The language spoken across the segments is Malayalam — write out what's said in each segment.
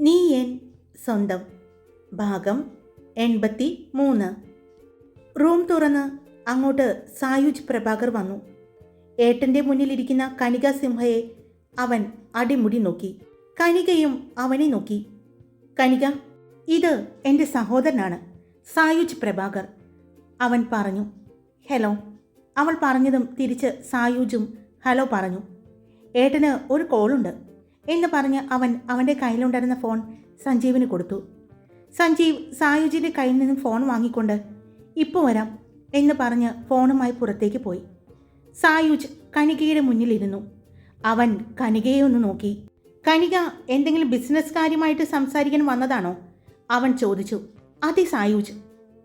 നീ എൻ സ്വന്തം ഭാഗം 83. റൂം തുറന്ന് അങ്ങോട്ട് സായുജ് പ്രഭാകർ വന്നു. ഏട്ടൻ്റെ മുന്നിലിരിക്കുന്ന കനിക സിംഹയെ അവൻ അടിമുടി നോക്കി. കനികയും അവനെ നോക്കി. കനിക, ഇത് എൻ്റെ സഹോദരനാണ്, സായുജ് പ്രഭാകർ, അവൻ പറഞ്ഞു. ഹലോ. അവൾ പറഞ്ഞതും തിരിച്ച് സായുജും ഹലോ പറഞ്ഞു. ഏട്ടന് ഒരു കോളുണ്ട് എന്ന് പറഞ്ഞ് അവൻ അവൻ്റെ കയ്യിലുണ്ടായിരുന്ന ഫോൺ സഞ്ജീവിന് കൊടുത്തു. സഞ്ജീവ് സായുജിൻ്റെ കയ്യിൽ നിന്നും ഫോൺ വാങ്ങിക്കൊണ്ട് ഇപ്പോൾ വരാം എന്ന് പറഞ്ഞ് ഫോണുമായി പുറത്തേക്ക് പോയി. സായുജ് കനികയുടെ മുന്നിലിരുന്നു. അവൻ കനികയെ ഒന്ന് നോക്കി. കനിക, എന്തെങ്കിലും ബിസിനസ് കാര്യമായിട്ട് സംസാരിക്കാൻ വന്നതാണോ? അവൻ ചോദിച്ചു. അതെ സായുജ്.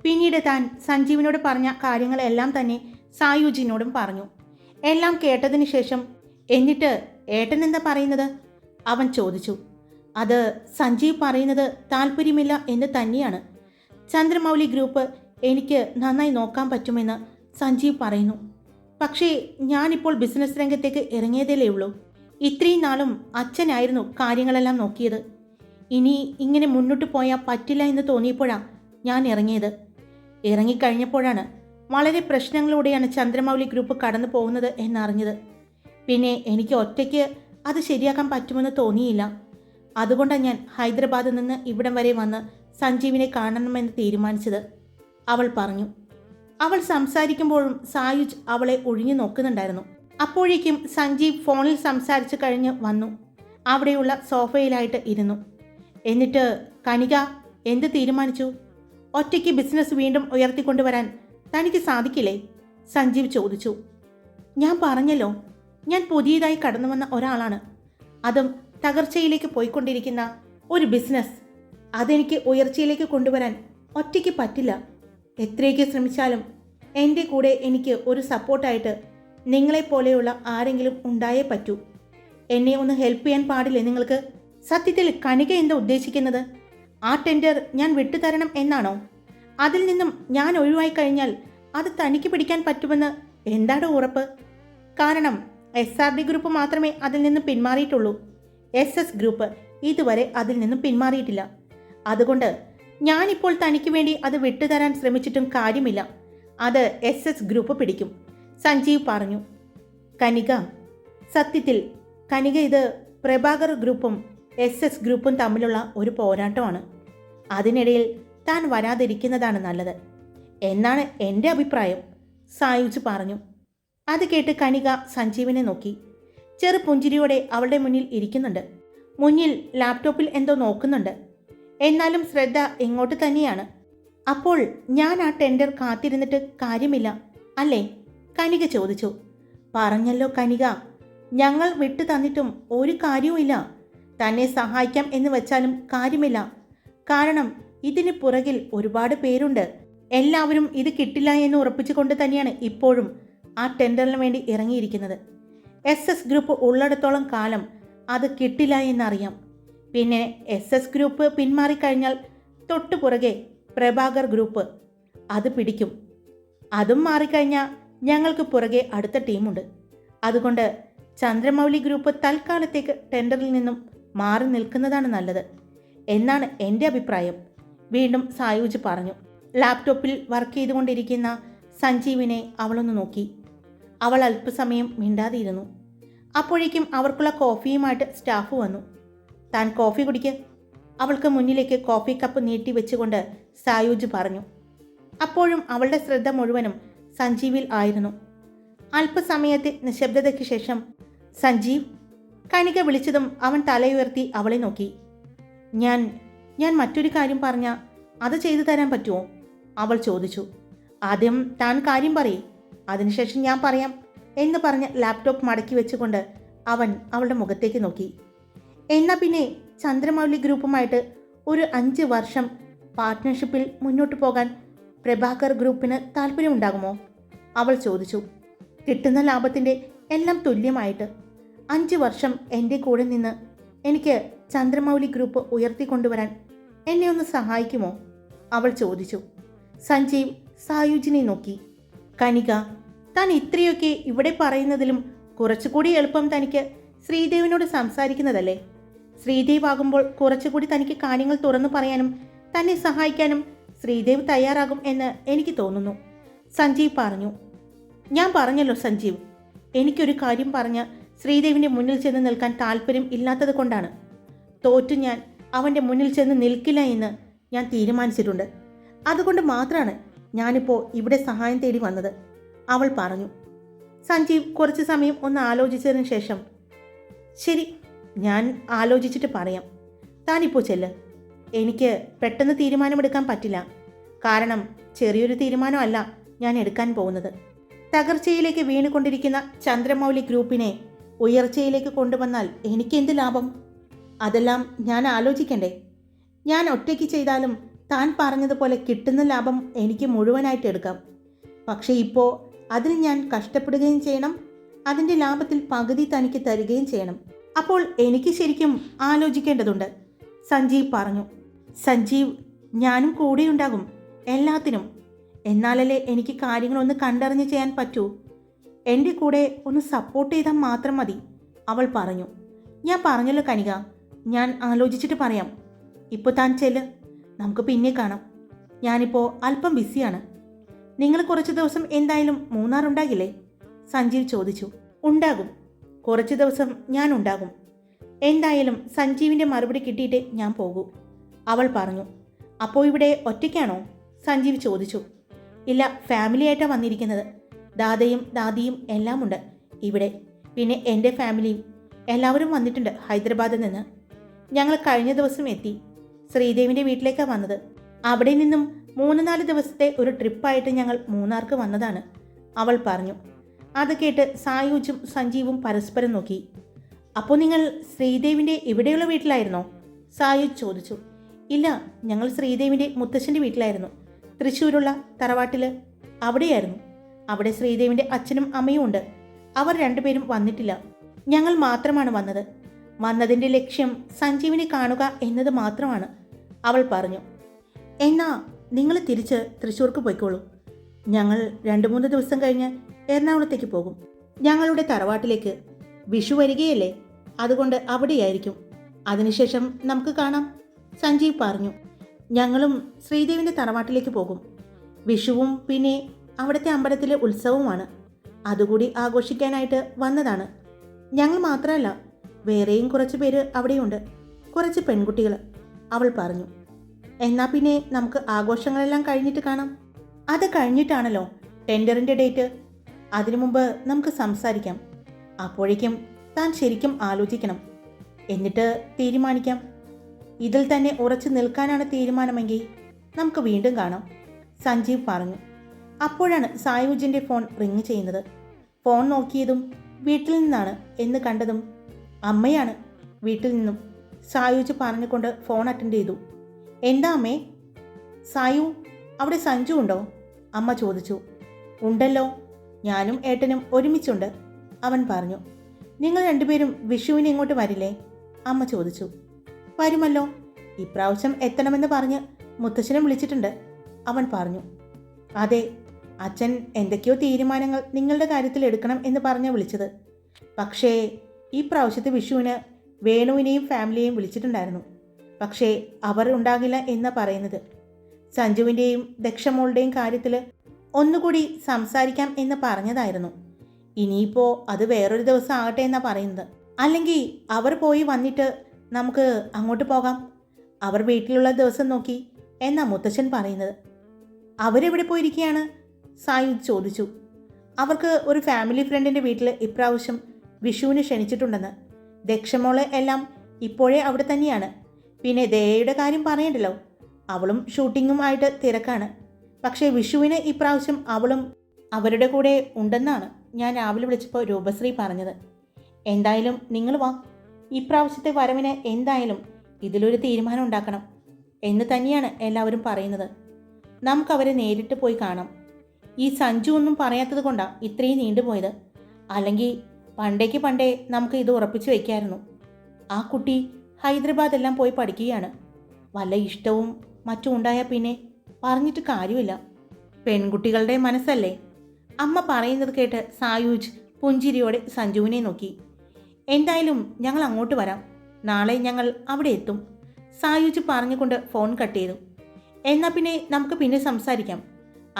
പിന്നീട് താൻ സഞ്ജീവിനോട് പറഞ്ഞ കാര്യങ്ങളെല്ലാം തന്നെ സായുജിനോടും പറഞ്ഞു. എല്ലാം കേട്ടതിന് ശേഷം എന്നിട്ട് ഏട്ടൻ എന്താ പറയുന്നത്? അവൻ ചോദിച്ചു. അത് സഞ്ജീവ് പറയുന്നത് താല്പര്യമില്ല എന്ന് തന്നെയാണ്. ചന്ദ്രമൗലി ഗ്രൂപ്പ് എനിക്ക് നന്നായി നോക്കാൻ പറ്റുമെന്ന് സഞ്ജീവ് പറയുന്നു. പക്ഷേ ഞാനിപ്പോൾ ബിസിനസ് രംഗത്തേക്ക് ഇറങ്ങിയതേ ഉള്ളൂ. ഇത്രയും നാളും അച്ഛനായിരുന്നു കാര്യങ്ങളെല്ലാം നോക്കിയത്. ഇനി ഇങ്ങനെ മുന്നോട്ട് പോയാൽ പറ്റില്ല എന്ന് തോന്നിയപ്പോഴാണ് ഞാൻ ഇറങ്ങിയത്. ഇറങ്ങിക്കഴിഞ്ഞപ്പോഴാണ് വളരെ പ്രശ്നങ്ങളോടെയാണ് ചന്ദ്രമൗലി ഗ്രൂപ്പ് കടന്നു പോകുന്നത് എന്നറിഞ്ഞത്. പിന്നെ എനിക്ക് ഒറ്റയ്ക്ക് അത് ശരിയാക്കാൻ പറ്റുമെന്ന് തോന്നിയില്ല. അതുകൊണ്ടാണ് ഞാൻ ഹൈദരാബാദിൽ നിന്ന് ഇവിടം വരെ വന്ന് സഞ്ജീവിനെ കാണണമെന്ന് തീരുമാനിച്ചത്, അവൾ പറഞ്ഞു. അവൾ സംസാരിക്കുമ്പോഴും സായുജ് അവളെ ഒഴിഞ്ഞു നോക്കുന്നുണ്ടായിരുന്നു. അപ്പോഴേക്കും സഞ്ജീവ് ഫോണിൽ സംസാരിച്ച് കഴിഞ്ഞ് വന്നു. അവിടെയുള്ള സോഫയിലായിട്ട് ഇരുന്നു. എന്നിട്ട് കനിക എന്ത് തീരുമാനിച്ചു? ഒറ്റയ്ക്ക് ബിസിനസ് വീണ്ടും ഉയർത്തിക്കൊണ്ടുവരാൻ തനിക്ക് സാധിക്കില്ലേ? സഞ്ജീവ് ചോദിച്ചു. ഞാൻ പറഞ്ഞല്ലോ, ഞാൻ പുതിയതായി കടന്നു വന്ന ഒരാളാണ്. അതും തകർച്ചയിലേക്ക് പോയിക്കൊണ്ടിരിക്കുന്ന ഒരു ബിസിനസ്. അതെനിക്ക് ഉയർച്ചയിലേക്ക് കൊണ്ടുവരാൻ ഒറ്റയ്ക്ക് പറ്റില്ല. എത്രയൊക്കെ ശ്രമിച്ചാലും എൻ്റെ കൂടെ എനിക്ക് ഒരു സപ്പോർട്ടായിട്ട് നിങ്ങളെപ്പോലെയുള്ള ആരെങ്കിലും ഉണ്ടായേ പറ്റൂ. എന്നെ ഒന്ന് ഹെൽപ്പ് ചെയ്യാൻ പാടില്ലേ നിങ്ങൾക്ക്? സത്യത്തിൽ കനിക എന്താ ഉദ്ദേശിക്കുന്നത്? ആ ടെൻഡർ ഞാൻ വിട്ടുതരണം എന്നാണോ? അതിൽ നിന്നും ഞാൻ ഒഴിവായി കഴിഞ്ഞാൽ അത് തനിക്ക് പിടിക്കാൻ പറ്റുമെന്ന് എന്താണ് ഉറപ്പ്? കാരണം SRD ഗ്രൂപ്പ് മാത്രമേ അതിൽ നിന്ന് പിന്മാറിയിട്ടുള്ളൂ. SS ഗ്രൂപ്പ് ഇതുവരെ അതിൽ നിന്നും പിന്മാറിയിട്ടില്ല. അതുകൊണ്ട് ഞാനിപ്പോൾ തനിക്ക് വേണ്ടി അത് വിട്ടുതരാൻ ശ്രമിച്ചിട്ടും കാര്യമില്ല. അത് SS ഗ്രൂപ്പ് പിടിക്കും, സഞ്ജീവ് പറഞ്ഞു. കനിക, സത്യത്തിൽ കനിക, ഇത് പ്രഭാകർ ഗ്രൂപ്പും SS ഗ്രൂപ്പും തമ്മിലുള്ള ഒരു പോരാട്ടമാണ്. അതിനിടയിൽ താൻ വരാതിരിക്കുന്നതാണ് നല്ലത് എന്നാണ് എൻ്റെ അഭിപ്രായം, സായുജ് പറഞ്ഞു. അത് കേട്ട് കനിക സഞ്ജീവിനെ നോക്കി. ചെറുപുഞ്ചിരിയോടെ അവളുടെ മുന്നിൽ ഇരിക്കുന്നുണ്ട്. മുന്നിൽ ലാപ്ടോപ്പിൽ എന്തോ നോക്കുന്നുണ്ട്. എന്നാലും ശ്രദ്ധ ഇങ്ങോട്ട് തന്നെയാണ്. അപ്പോൾ ഞാൻ ആ ടെൻഡർ കാത്തിരുന്നിട്ട് കാര്യമില്ല അല്ലേ? കനിക ചോദിച്ചു. പറഞ്ഞല്ലോ കനിക, ഞങ്ങൾ വിട്ടു തന്നിട്ടും ഒരു കാര്യവുമില്ല. തന്നെ സഹായിക്കാം എന്ന് വെച്ചാലും കാര്യമില്ല. കാരണം ഇതിന് പുറകിൽ ഒരുപാട് പേരുണ്ട്. എല്ലാവരും ഇത് കിട്ടില്ല എന്ന് ഉറപ്പിച്ചുകൊണ്ട് തന്നെയാണ് ഇപ്പോഴും ആ ടെൻഡറിന് വേണ്ടി ഇറങ്ങിയിരിക്കുന്നത്. SS ഗ്രൂപ്പ് ഉള്ളിടത്തോളം കാലം അത് കിട്ടില്ല എന്നറിയാം. പിന്നെ SS ഗ്രൂപ്പ് പിന്മാറിക്കഴിഞ്ഞാൽ തൊട്ടുപുറകെ പ്രഭാകർ ഗ്രൂപ്പ് അത് പിടിക്കും. അതും മാറിക്കഴിഞ്ഞാൽ ഞങ്ങൾക്ക് പുറകെ അടുത്ത ടീമുണ്ട്. അതുകൊണ്ട് ചന്ദ്രമൗലി ഗ്രൂപ്പ് തൽക്കാലത്തേക്ക് ടെൻഡറിൽ നിന്നും മാറി നിൽക്കുന്നതാണ് നല്ലത് എന്നാണ് എൻ്റെ അഭിപ്രായം, വീണ്ടും സായുജ് പറഞ്ഞു. ലാപ്ടോപ്പിൽ വർക്ക് ചെയ്തുകൊണ്ടിരിക്കുന്ന സഞ്ജീവിനെ അവളൊന്ന് നോക്കി. അവൾ അല്പസമയം മിണ്ടാതിരുന്നു. അപ്പോഴേക്കും അവർക്കുള്ള കോഫിയുമായിട്ട് സ്റ്റാഫ് വന്നു. താൻ കോഫി കുടിക്ക്, അവൾക്ക് മുന്നിലേക്ക് കോഫി കപ്പ് നീട്ടി വെച്ചുകൊണ്ട് സായുജ് പറഞ്ഞു. അപ്പോഴും അവളുടെ ശ്രദ്ധ മുഴുവനും സഞ്ജീവിൽ ആയിരുന്നു. അല്പസമയത്തെ നിശബ്ദതയ്ക്ക് ശേഷം സഞ്ജീവ്, കനിക വിളിച്ചതും അവൻ തലയുയർത്തി അവളെ നോക്കി. ഞാൻ മറ്റൊരു കാര്യം പറഞ്ഞാൽ അത് ചെയ്തു തരാൻ പറ്റുമോ? അവൾ ചോദിച്ചു. ആദ്യം താൻ കാര്യം പറയേ, അതിനുശേഷം ഞാൻ പറയാം എന്ന് പറഞ്ഞ് ലാപ്ടോപ്പ് മടക്കി വെച്ചുകൊണ്ട് അവൻ അവളുടെ മുഖത്തേക്ക് നോക്കി. എന്നാൽ പിന്നെ ചന്ദ്രമൗലി ഗ്രൂപ്പുമായിട്ട് ഒരു 5 വർഷം പാർട്ട്ണർഷിപ്പിൽ മുന്നോട്ട് പോകാൻ പ്രഭാകർ ഗ്രൂപ്പിന് താല്പര്യമുണ്ടാകുമോ? അവൾ ചോദിച്ചു. കിട്ടുന്ന ലാഭത്തിൻ്റെ എല്ലാം തുല്യമായിട്ട് 5 വർഷം എൻ്റെ കൂടെ നിന്ന് എനിക്ക് ചന്ദ്രമൗലി ഗ്രൂപ്പ് ഉയർത്തിക്കൊണ്ടുവരാൻ എന്നെ ഒന്ന് സഹായിക്കുമോ? അവൾ ചോദിച്ചു. സഞ്ജീവ് സായുജിനെ നോക്കി. കനിക, താൻ ഇത്രയൊക്കെ ഇവിടെ പറയുന്നതിലും കുറച്ചുകൂടി എളുപ്പം തനിക്ക് ശ്രീദേവിനോട് സംസാരിക്കുന്നതല്ലേ? ശ്രീദേവ് ആകുമ്പോൾ കുറച്ചുകൂടി തനിക്ക് കാര്യങ്ങൾ തുറന്നു പറയാനും തന്നെ സഹായിക്കാനും ശ്രീദേവ് തയ്യാറാകും എന്ന് എനിക്ക് തോന്നുന്നു, സഞ്ജീവ് പറഞ്ഞു. ഞാൻ പറഞ്ഞല്ലോ സഞ്ജീവ്, എനിക്കൊരു കാര്യം പറഞ്ഞ് ശ്രീദേവിൻ്റെ മുന്നിൽ ചെന്ന് നിൽക്കാൻ താല്പര്യം ഇല്ലാത്തത് കൊണ്ടാണ്. തോറ്റു ഞാൻ അവൻ്റെ മുന്നിൽ ചെന്ന് നിൽക്കില്ല എന്ന് ഞാൻ തീരുമാനിച്ചിട്ടുണ്ട്. അതുകൊണ്ട് മാത്രമാണ് ഞാനിപ്പോൾ ഇവിടെ സഹായം തേടി വന്നത്, അവൾ പറഞ്ഞു. സഞ്ജീവ് കുറച്ച് സമയം ഒന്ന് ആലോചിച്ചതിന് ശേഷം, ശരി, ഞാൻ ആലോചിച്ചിട്ട് പറയാം. താനിപ്പോൾ ചെല്ല്. എനിക്ക് പെട്ടെന്ന് തീരുമാനമെടുക്കാൻ പറ്റില്ല. കാരണം ചെറിയൊരു തീരുമാനമല്ല ഞാൻ എടുക്കാൻ പോകുന്നത്. തകർച്ചയിലേക്ക് വീണുകൊണ്ടിരിക്കുന്ന ചന്ദ്രമൗലി ഗ്രൂപ്പിനെ ഉയർച്ചയിലേക്ക് കൊണ്ടുവന്നാൽ എനിക്കെന്ത് ലാഭം? അതെല്ലാം ഞാൻ ആലോചിക്കണ്ടേ? ഞാൻ ഒറ്റയ്ക്ക് ചെയ്താലും താൻ പറഞ്ഞതുപോലെ കിട്ടുന്ന ലാഭം എനിക്ക് മുഴുവനായിട്ട് എടുക്കാം. പക്ഷേ ഇപ്പോൾ അതിൽ ഞാൻ കഷ്ടപ്പെടുകയും ചെയ്യണം, അതിൻ്റെ ലാഭത്തിൽ പകുതി തനിക്ക് തരികയും ചെയ്യണം. അപ്പോൾ എനിക്ക് ശരിക്കും ആലോചിക്കേണ്ടതുണ്ട്, സഞ്ജീവ് പറഞ്ഞു. സഞ്ജീവ്, ഞാനും കൂടെയുണ്ടാകും എല്ലാത്തിനും. എന്നാലല്ലേ എനിക്ക് കാര്യങ്ങളൊന്ന് കണ്ടറിഞ്ഞ് ചെയ്യാൻ പറ്റൂ. എൻ്റെ കൂടെ ഒന്ന് സപ്പോർട്ട് ചെയ്താൽ മാത്രം മതി, അവൾ പറഞ്ഞു. ഞാൻ പറഞ്ഞല്ലോ കനിക, ഞാൻ ആലോചിച്ചിട്ട് പറയാം. ഇപ്പോൾ താൻ ചെല്ല്, നമുക്ക് പിന്നെ കാണാം. ഞാനിപ്പോൾ അല്പം ബിസിയാണ്. നിങ്ങൾ കുറച്ച് ദിവസം എന്തായാലും മൂന്നാർ ഉണ്ടാകില്ലേ? സഞ്ജീവ് ചോദിച്ചു. ഉണ്ടാകും, കുറച്ച് ദിവസം ഞാൻ ഉണ്ടാകും. എന്തായാലും സഞ്ജീവിൻ്റെ മറുപടി കിട്ടിയിട്ട് ഞാൻ പോകൂ, അവൾ പറഞ്ഞു. അപ്പോൾ ഇവിടെ ഒറ്റയ്ക്കാണോ? സഞ്ജീവ് ചോദിച്ചു. ഇല്ല, ഫാമിലിയായിട്ടാണ് വന്നിരിക്കുന്നത്. ദാദയും ദാദിയും എല്ലാം ഉണ്ട് ഇവിടെ. പിന്നെ എൻ്റെ ഫാമിലിയും എല്ലാവരും വന്നിട്ടുണ്ട് ഹൈദരാബാദിൽ നിന്ന്. ഞങ്ങൾ കഴിഞ്ഞ ദിവസം എത്തി. ശ്രീദേവിൻ്റെ വീട്ടിലേക്കാണ് വന്നത്. അവിടെ നിന്നും 3-4 ദിവസത്തെ ഒരു ട്രിപ്പായിട്ട് ഞങ്ങൾ മൂന്നാർക്ക് വന്നതാണ്, അവൾ പറഞ്ഞു. അത് കേട്ട് സായൂജും സഞ്ജീവും പരസ്പരം നോക്കി. അപ്പോൾ നിങ്ങൾ ശ്രീദേവിൻ്റെ ഇവിടെയുള്ള വീട്ടിലായിരുന്നോ? സായൂജ് ചോദിച്ചു. ഇല്ല, ഞങ്ങൾ ശ്രീദേവിൻ്റെ മുത്തശ്ശൻ്റെ വീട്ടിലായിരുന്നു. തൃശ്ശൂരുള്ള തറവാട്ടിൽ അവിടെയായിരുന്നു. അവിടെ ശ്രീദേവിൻ്റെ അച്ഛനും അമ്മയും ഉണ്ട്. അവർ രണ്ടുപേരും വന്നിട്ടില്ല. ഞങ്ങൾ മാത്രമാണ് വന്നത്. വന്നതിൻ്റെ ലക്ഷ്യം സഞ്ജീവിനെ കാണുക എന്നത് മാത്രമാണ്, അവൾ പറഞ്ഞു. എന്നാ നിങ്ങൾ തിരിച്ച് തൃശ്ശൂർക്ക് പോയിക്കോളൂ. ഞങ്ങൾ 2-3 ദിവസം കഴിഞ്ഞ് എറണാകുളത്തേക്ക് പോകും, ഞങ്ങളുടെ തറവാട്ടിലേക്ക്. വിഷു വരികയല്ലേ, അതുകൊണ്ട് അവിടെയായിരിക്കും. അതിനുശേഷം നമുക്ക് കാണാം, സഞ്ജീവ് പറഞ്ഞു. ഞങ്ങളും ശ്രീദേവിൻ്റെ തറവാട്ടിലേക്ക് പോകും. വിഷുവും പിന്നെ അവിടുത്തെ അമ്പലത്തിലെ ഉത്സവവുമാണ്. അതുകൂടി ആഘോഷിക്കാനായിട്ട് വന്നതാണ്. ഞങ്ങൾ മാത്രമല്ല, വേറെയും കുറച്ച് പേര് അവിടെയുണ്ട്, കുറച്ച് പെൺകുട്ടികൾ, അവൾ പറഞ്ഞു. എന്നാൽ പിന്നെ നമുക്ക് ആഘോഷങ്ങളെല്ലാം കഴിഞ്ഞിട്ട് കാണാം. അത് കഴിഞ്ഞിട്ടാണല്ലോ ടെൻഡറിൻ്റെ ഡേറ്റ്. അതിനു മുമ്പ് നമുക്ക് സംസാരിക്കാം. അപ്പോഴേക്കും താൻ ശരിക്കും ആലോചിക്കണം, എന്നിട്ട് തീരുമാനിക്കാം. ഇതിൽ തന്നെ ഉറച്ചു നിൽക്കാനാണ് തീരുമാനമെങ്കിൽ നമുക്ക് വീണ്ടും കാണാം, സഞ്ജീവ് പറഞ്ഞു. അപ്പോഴാണ് സായൂജിൻ്റെ ഫോൺ റിങ് ചെയ്യുന്നത്. ഫോൺ നോക്കിയതും വീട്ടിൽ നിന്നാണ് എന്ന് കണ്ടതും അമ്മയാണ്. വീട്ടിൽ നിന്നും, സായൂജ് പറഞ്ഞുകൊണ്ട് ഫോൺ അറ്റൻഡ് ചെയ്തു. എന്താ അമ്മേ? സായു, അവിടെ സഞ്ജു ഉണ്ടോ? അമ്മ ചോദിച്ചു. ഉണ്ടല്ലോ, ഞാനും ഏട്ടനും ഒരുമിച്ചുണ്ട്, അവൻ പറഞ്ഞു. നിങ്ങൾ രണ്ടുപേരും വിഷുവിന് ഇങ്ങോട്ട് വരില്ലേ? അമ്മ ചോദിച്ചു. വരുമല്ലോ, ഇപ്രാവശ്യം എത്തണമെന്ന് പറഞ്ഞ് മുത്തശ്ശനെ വിളിച്ചിട്ടുണ്ട്, അവൻ പറഞ്ഞു. അതെ, അച്ഛൻ എന്തൊക്കെയോ തീരുമാനങ്ങൾ നിങ്ങളുടെ കാര്യത്തിൽ എടുക്കണം എന്ന് പറഞ്ഞാണ് വിളിച്ചത്. പക്ഷേ ഈ പ്രാവശ്യത്തെ വിഷുവിന് വേണുവിനെയും ഫാമിലിയെയും വിളിച്ചിട്ടുണ്ടായിരുന്നു. പക്ഷേ അവർ ഉണ്ടാകില്ല എന്നാണ് പറയുന്നത്. സഞ്ജുവിൻ്റെയും ദക്ഷമോളുടെയും കാര്യത്തിൽ ഒന്നുകൂടി സംസാരിക്കാം എന്ന് പറഞ്ഞതായിരുന്നു. ഇനിയിപ്പോൾ അത് വേറൊരു ദിവസം ആകട്ടെ എന്നാണ് പറയുന്നത്. അല്ലെങ്കിൽ അവർ പോയി വന്നിട്ട് നമുക്ക് അങ്ങോട്ട് പോകാം. അവർ വീട്ടിലുള്ള ദിവസം നോക്കി എന്നാ മുത്തശ്ശൻ പറയുന്നത്. അവരെവിടെ പോയിരിക്കുകയാണ്? സായുധ് ചോദിച്ചു. അവർക്ക് ഒരു ഫാമിലി ഫ്രണ്ടിൻ്റെ വീട്ടിൽ ഇപ്രാവശ്യം വിഷുവിന് ക്ഷണിച്ചിട്ടുണ്ടെന്ന്. ദക്ഷമോള് എല്ലാം ഇപ്പോഴേ അവിടെ തന്നെയാണ്. പിന്നെ ദയയുടെ കാര്യം പറയണ്ടല്ലോ, അവളും ഷൂട്ടിങ്ങും ആയിട്ട് തിരക്കാണ്. പക്ഷേ വിഷുവിന് ഇപ്രാവശ്യം അവളും അവരുടെ കൂടെ ഉണ്ടെന്നാണ് ഞാൻ രാവിലെ വിളിച്ചപ്പോൾ രൂപശ്രീ പറഞ്ഞത്. എന്തായാലും നിങ്ങൾ വാ, ഇപ്രാവശ്യത്തെ വരവിന് എന്തായാലും ഇതിലൊരു തീരുമാനം ഉണ്ടാക്കണം എന്ന് തന്നെയാണ് എല്ലാവരും പറയുന്നത്. നമുക്കവരെ നേരിട്ട് പോയി കാണാം. ഈ സഞ്ജു ഒന്നും പറയാത്തത് കൊണ്ടാണ് ഇത്രയും നീണ്ടുപോയത്. അല്ലെങ്കിൽ പണ്ടേ നമുക്ക് ഇത് ഉറപ്പിച്ചു വയ്ക്കായിരുന്നു. ആ കുട്ടി ഹൈദരാബാദെല്ലാം പോയി പഠിക്കുകയാണ്. വല്ല ഇഷ്ടവും മറ്റും ഉണ്ടായാൽ പിന്നെ പറഞ്ഞിട്ട് കാര്യമില്ല. പെൺകുട്ടികളുടെ മനസ്സല്ലേ. അമ്മ പറയുന്നത് കേട്ട് സായൂജ് പുഞ്ചിരിയോടെ സഞ്ജുവിനെ നോക്കി. എന്തായാലും ഞങ്ങൾ അങ്ങോട്ട് വരാം, നാളെ ഞങ്ങൾ അവിടെ എത്തും. സായുജ് പറഞ്ഞുകൊണ്ട് ഫോൺ കട്ട് ചെയ്തു. എന്നാൽ പിന്നെ നമുക്ക് പിന്നെ സംസാരിക്കാം,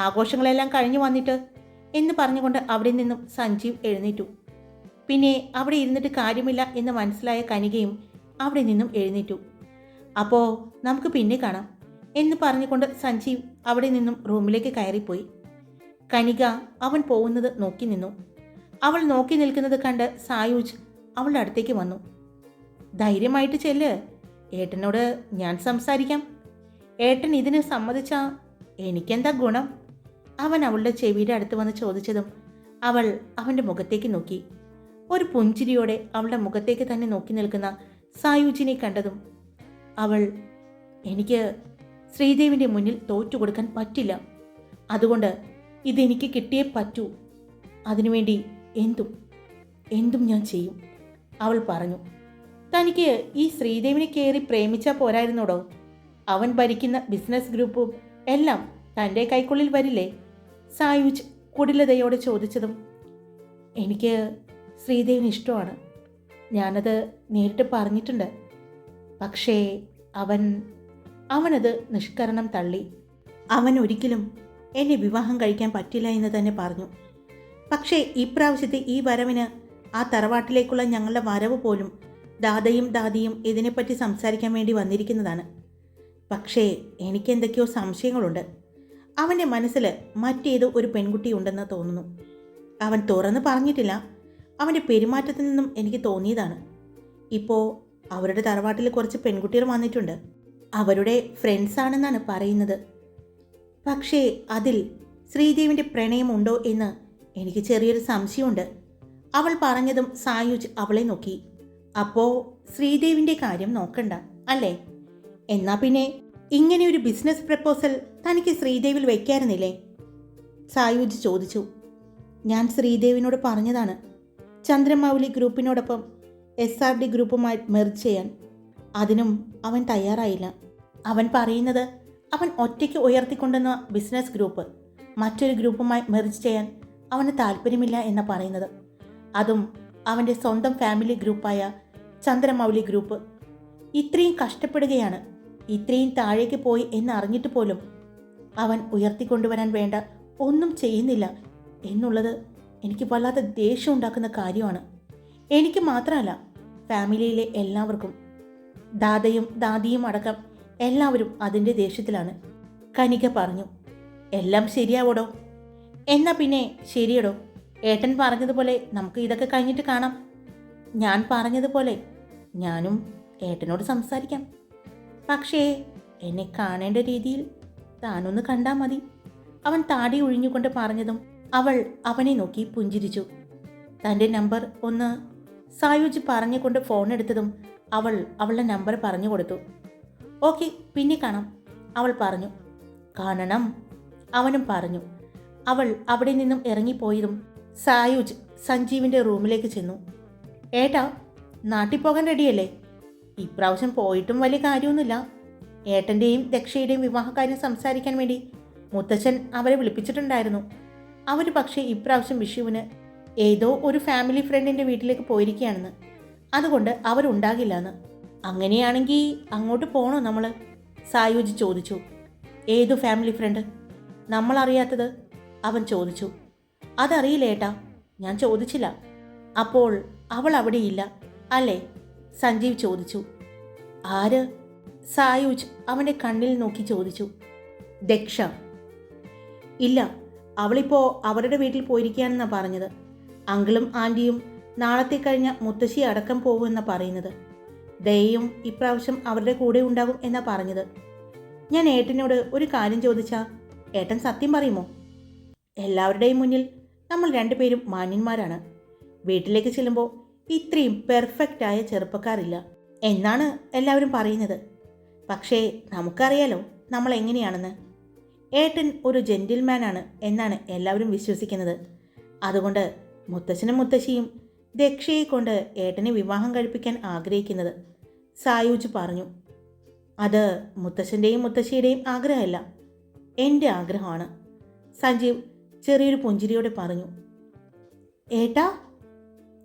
ആഘോഷങ്ങളെല്ലാം കഴിഞ്ഞു വന്നിട്ട് എന്ന് പറഞ്ഞുകൊണ്ട് അവിടെ നിന്നും സഞ്ജീവ് എഴുന്നേറ്റു. പിന്നെ അവിടെ ഇരുന്നിട്ട് കാര്യമില്ല എന്ന് മനസ്സിലായ കനികയും അവിടെ നിന്നും എഴുന്നേറ്റു. അപ്പോൾ നമുക്ക് പിന്നെ കാണാം എന്ന് പറഞ്ഞുകൊണ്ട് സഞ്ജീവ് അവിടെ നിന്നും റൂമിലേക്ക് കയറിപ്പോയി. കനിക അവൻ പോകുന്നത് നോക്കി നിന്നു. അവൾ നോക്കി നിൽക്കുന്നത് കണ്ട് സായുജ് അവളുടെ അടുത്തേക്ക് വന്നു. ധൈര്യമായിട്ട് ചെല്ല്, ഏട്ടനോട് ഞാൻ സംസാരിക്കാം. ഏട്ടൻ ഇതിന് സമ്മതിച്ചാ എനിക്കെന്താ ഗുണം? അവൻ അവളുടെ ചെവിയുടെ അടുത്ത് വന്ന് ചോദിച്ചതും അവൾ അവൻ്റെ മുഖത്തേക്ക് നോക്കി. ഒരു പുഞ്ചിരിയോടെ അവളുടെ മുഖത്തേക്ക് തന്നെ നോക്കി നിൽക്കുന്ന സായുജിനെ കണ്ടതും അവൾ, എനിക്ക് ശ്രീദേവിൻ്റെ മുന്നിൽ തോറ്റുകൊടുക്കാൻ പറ്റില്ല, അതുകൊണ്ട് ഇതെനിക്ക് കിട്ടിയേ പറ്റൂ, അതിനുവേണ്ടി എന്തും ഞാൻ ചെയ്യും, അവൾ പറഞ്ഞു. തനിക്ക് ഈ ശ്രീദേവിനെ കയറി പ്രേമിച്ചാൽ പോരായിരുന്നോടോ? അവൻ ഭരിക്കുന്ന ബിസിനസ് ഗ്രൂപ്പും എല്ലാം തൻ്റെ കൈക്കുള്ളിൽ വരില്ലേ? സായുജ് കുടിലതയോടെ ചോദിച്ചതും എനിക്ക് ശ്രീദേവിന് ഇഷ്ടമാണ്, ഞാനത് നേരിട്ട് പറഞ്ഞിട്ടുണ്ട്. പക്ഷേ അവനത് നിഷ്കരണം തള്ളി. അവൻ ഒരിക്കലും എന്നെ വിവാഹം കഴിക്കാൻ പറ്റില്ല എന്ന് തന്നെ പറഞ്ഞു. പക്ഷേ ഇപ്രാവശ്യത്തെ ഈ വരവിന് ആ തറവാട്ടിലേക്കുള്ള ഞങ്ങളുടെ വരവ് പോലും ദാദിയും ഇതിനെപ്പറ്റി സംസാരിക്കാൻ വേണ്ടി വന്നിരിക്കുന്നതാണ്. പക്ഷേ എനിക്കെന്തൊക്കെയോ സംശയങ്ങളുണ്ട്. അവൻ്റെ മനസ്സിൽ മറ്റേതോ ഒരു പെൺകുട്ടി ഉണ്ടെന്ന് തോന്നുന്നു. അവൻ തുറന്ന് പറഞ്ഞിട്ടില്ല, അവൻ്റെ പെരുമാറ്റത്തിൽ നിന്നും എനിക്ക് തോന്നിയതാണ്. ഇപ്പോൾ അവരുടെ തറവാട്ടിൽ കുറച്ച് പെൺകുട്ടികൾ വന്നിട്ടുണ്ട്, അവരുടെ ഫ്രണ്ട്സാണെന്നാണ് പറയുന്നത്. പക്ഷേ അതിൽ ശ്രീദേവിൻ്റെ പ്രണയമുണ്ടോ എന്ന് എനിക്ക് ചെറിയൊരു സംശയമുണ്ട്. അവൾ പറഞ്ഞതും സായുജ് അവളെ നോക്കി. അപ്പോൾ ശ്രീദേവിൻ്റെ കാര്യം നോക്കണ്ട അല്ലേ? എന്നാ പിന്നെ ഇങ്ങനെ ഒരു ബിസിനസ് പ്രപ്പോസൽ തനിക്ക് ശ്രീദേവിൽ വയ്ക്കായിരുന്നില്ലേ? സായുജ് ചോദിച്ചു. ഞാൻ ശ്രീദേവിനോട് പറഞ്ഞതാണ് ചന്ദ്രമൗലി ഗ്രൂപ്പിനോടൊപ്പം SRD ഗ്രൂപ്പുമായി മെർജ് ചെയ്യാൻ. അതിനും അവൻ തയ്യാറായില്ല. അവൻ പറയുന്നത് അവൻ ഒറ്റയ്ക്ക് ഉയർത്തിക്കൊണ്ടുവന്ന ബിസിനസ് ഗ്രൂപ്പ് മറ്റൊരു ഗ്രൂപ്പുമായി മെർജ് ചെയ്യാൻ അവന് താല്പര്യമില്ല എന്ന് പറയുന്നത്. അതും അവൻ്റെ സ്വന്തം ഫാമിലി ഗ്രൂപ്പായ ചന്ദ്രമൗലി ഗ്രൂപ്പ്. ഇത്രയും കഷ്ടപ്പെടുകയാണ്, ഇത്രയും താഴേക്ക് പോയി എന്നറിഞ്ഞിട്ട് പോലും അവൻ ഉയർത്തിക്കൊണ്ടുവരാൻ വേണ്ട ഒന്നും ചെയ്യുന്നില്ല എന്നുള്ളത് എനിക്ക് വല്ലാത്ത ദേഷ്യം ഉണ്ടാക്കുന്ന കാര്യമാണ്. എനിക്ക് മാത്രമല്ല, ഫാമിലിയിലെ എല്ലാവർക്കും. ദാദിയും അടക്കം എല്ലാവരും അതിൻ്റെ ദേഷ്യത്തിലാണ്. കനിക പറഞ്ഞു. എല്ലാം ശരിയാവോടോ? എന്നാ പിന്നെ ശരിയടോ, ഏട്ടൻ പറഞ്ഞതുപോലെ നമുക്ക് ഇതൊക്കെ കഴിഞ്ഞിട്ട് കാണാം. ഞാൻ പറഞ്ഞതുപോലെ ഞാനും ഏട്ടനോട് സംസാരിക്കാം. പക്ഷേ എന്നെ കാണേണ്ട രീതിയിൽ താനൊന്ന് കണ്ടാൽ മതി, അവൻ താടി ഒഴിഞ്ഞുകൊണ്ട് പറഞ്ഞതും അവൾ അവനെ നോക്കി പുഞ്ചിരിച്ചു. തൻ്റെ നമ്പർ ഒന്ന് സായുജ് പറഞ്ഞുകൊണ്ട് ഫോൺ എടുത്തതും അവൾ അവളുടെ നമ്പർ പറഞ്ഞു കൊടുത്തു. ഓക്കെ, പിന്നെ കാണാം, അവൾ പറഞ്ഞു. കാണണം, അവനും പറഞ്ഞു. അവൾ അവിടെ നിന്നും ഇറങ്ങിപ്പോയതും സായുജ് സഞ്ജീവിൻ്റെ റൂമിലേക്ക് ചെന്നു. ഏട്ടാ, നാട്ടിൽ പോകാൻ റെഡിയല്ലേ? ഇപ്രാവശ്യം പോയിട്ടും വലിയ കാര്യമൊന്നുമില്ല. ഏട്ടൻ്റെയും ദക്ഷയുടെയും വിവാഹകാര്യം സംസാരിക്കാൻ വേണ്ടി മുത്തച്ഛൻ അവരെ വിളിപ്പിച്ചിട്ടുണ്ടായിരുന്നു. അവർ പക്ഷേ ഇപ്രാവശ്യം വിഷുവിന് ഏതോ ഒരു ഫാമിലി ഫ്രണ്ടിൻ്റെ വീട്ടിലേക്ക് പോയിരിക്കുകയാണെന്ന്, അതുകൊണ്ട് അവരുണ്ടാകില്ലെന്ന്. അങ്ങനെയാണെങ്കിൽ അങ്ങോട്ട് പോകണോ നമ്മൾ? സായുജ് ചോദിച്ചു. ഏതു ഫാമിലി ഫ്രണ്ട്? നമ്മളറിയാത്തത്? അവൻ ചോദിച്ചു. അതറിയില്ല ഏട്ടാ, ഞാൻ ചോദിച്ചില്ല. അപ്പോൾ അവൾ അവിടെയില്ല അല്ലേ? സഞ്ജീവ് ചോദിച്ചു. ആര്? സായുജ് അവൻ്റെ കണ്ണിൽ നോക്കി ചോദിച്ചു. ദക്ഷ. ഇല്ല, അവളിപ്പോൾ അവരുടെ വീട്ടിൽ പോയിരിക്കുകയാണെന്നാണ് പറഞ്ഞത്. അങ്കിളും ആൻറ്റിയും നാളത്തെ കഴിഞ്ഞ മുത്തശ്ശി അടക്കം പോകുമെന്നാണ് പറയുന്നത്. ദയയും ഇപ്രാവശ്യം അവരുടെ കൂടെ ഉണ്ടാകും എന്നാണ് പറഞ്ഞത്. ഞാൻ ഏട്ടനോട് ഒരു കാര്യം ചോദിച്ചാൽ ഏട്ടൻ സത്യം പറയുമോ? എല്ലാവരുടെയും മുന്നിൽ നമ്മൾ രണ്ടുപേരും മാന്യന്മാരാണ്. വീട്ടിലേക്ക് ചെല്ലുമ്പോൾ ഇത്രയും പെർഫെക്റ്റായ ചെറുപ്പക്കാരില്ല എന്നാണ് എല്ലാവരും പറയുന്നത്. പക്ഷേ നമുക്കറിയാലോ നമ്മൾ എങ്ങനെയാണെന്ന്. ഏട്ടൻ ഒരു ജെൻറ്റിൽമാനാണ് എന്നാണ് എല്ലാവരും വിശ്വസിക്കുന്നത്. അതുകൊണ്ട് മുത്തച്ഛനും മുത്തശ്ശിയും ദക്ഷയെ കൊണ്ട് ഏട്ടനെ വിവാഹം കഴിപ്പിക്കാൻ ആഗ്രഹിക്കുന്നത്, സായുജ് പറഞ്ഞു. അത് മുത്തച്ഛൻ്റെയും മുത്തശ്ശിയുടെയും ആഗ്രഹമല്ല, എൻ്റെ ആഗ്രഹമാണ്, സഞ്ജീവ് ചെറിയൊരു പുഞ്ചിരിയോടെ പറഞ്ഞു.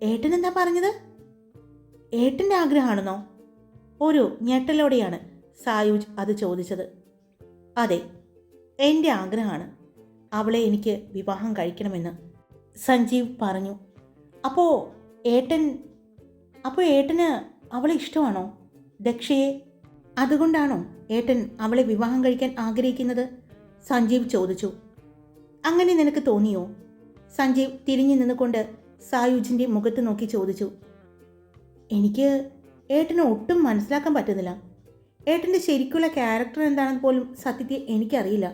ഏട്ടൻ എന്താ പറഞ്ഞത്? ഏട്ടൻ്റെ ആഗ്രഹമാണെന്നോ? ഒരു ഞെട്ടലോടെയാണ് സായൂജ് അത് ചോദിച്ചത്. അതെ, എൻ്റെ ആഗ്രഹമാണ് അവളെ എനിക്ക് വിവാഹം കഴിക്കണമെന്ന് സഞ്ജീവ് പറഞ്ഞു. അപ്പോൾ ഏട്ടൻ അപ്പോൾ ഏട്ടന് അവളെ ഇഷ്ടമാണോ, ദക്ഷയെ? അതുകൊണ്ടാണോ ഏട്ടൻ അവളെ വിവാഹം കഴിക്കാൻ ആഗ്രഹിക്കുന്നത്? സഞ്ജീവ് ചോദിച്ചു. അങ്ങനെ നിനക്ക് തോന്നിയോ? സഞ്ജീവ് തിരിഞ്ഞു നിന്നുകൊണ്ട് സായൂജിൻ്റെ മുഖത്ത് നോക്കി ചോദിച്ചു. എനിക്ക് ഏട്ടനെ ഒട്ടും മനസ്സിലാക്കാൻ പറ്റുന്നില്ല. ഏട്ടൻ്റെ ശരിക്കുള്ള ക്യാരക്ടർ എന്താണെന്ന് പോലും സത്യത്തിൽ എനിക്കറിയില്ല.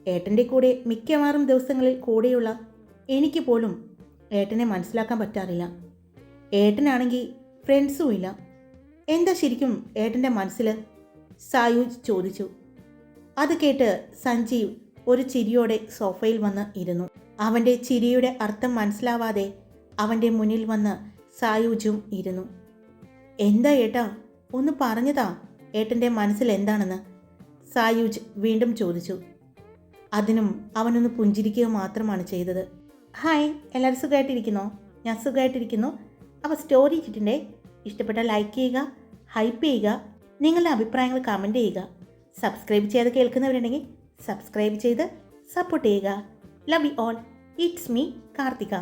ഏട്ടൻ്റെ കൂടെ മിക്കവാറും ദിവസങ്ങളിൽ കൂടെയുള്ള എനിക്ക് പോലും ഏട്ടനെ മനസ്സിലാക്കാൻ പറ്റാറില്ല. ഏട്ടനാണെങ്കിൽ ഫ്രണ്ട്സും ഇല്ല. എന്താ ശരിക്കും ഏട്ടൻ്റെ മനസ്സിൽ? സായൂജ് ചോദിച്ചു. അത് കേട്ട് സഞ്ജീവ് ഒരു ചിരിയോടെ സോഫയിൽ വന്ന് ഇരുന്നു. അവൻ്റെ ചിരിയുടെ അർത്ഥം മനസ്സിലാവാതെ അവൻ്റെ മുന്നിൽ വന്ന് സായൂജും ഇരുന്നു. എന്താ ഏട്ടാ, ഒന്ന് പറഞ്ഞതാ ഏട്ടൻ്റെ മനസ്സിൽ എന്താണെന്ന്? സായൂജ് വീണ്ടും ചോദിച്ചു. അതിനും അവനൊന്ന് പുഞ്ചിരിക്കുക മാത്രമാണ് ചെയ്തത്. ഹായ്, എല്ലാവരും സുഖമായിട്ടിരിക്കുന്നോ? ഞാൻ സുഖമായിട്ടിരിക്കുന്നു. അപ്പോൾ സ്റ്റോറി ഇട്ടിട്ടുണ്ടേ. ഇഷ്ടപ്പെട്ടാൽ ലൈക്ക് ചെയ്യുക, ഹൈപ്പ് ചെയ്യുക, നിങ്ങളുടെ അഭിപ്രായങ്ങൾ കമൻറ്റ് ചെയ്യുക. സബ്സ്ക്രൈബ് ചെയ്ത് കേൾക്കുന്നവരുണ്ടെങ്കിൽ സബ്സ്ക്രൈബ് ചെയ്ത് സപ്പോർട്ട് ചെയ്യുക. Love you all. It's me Karthika.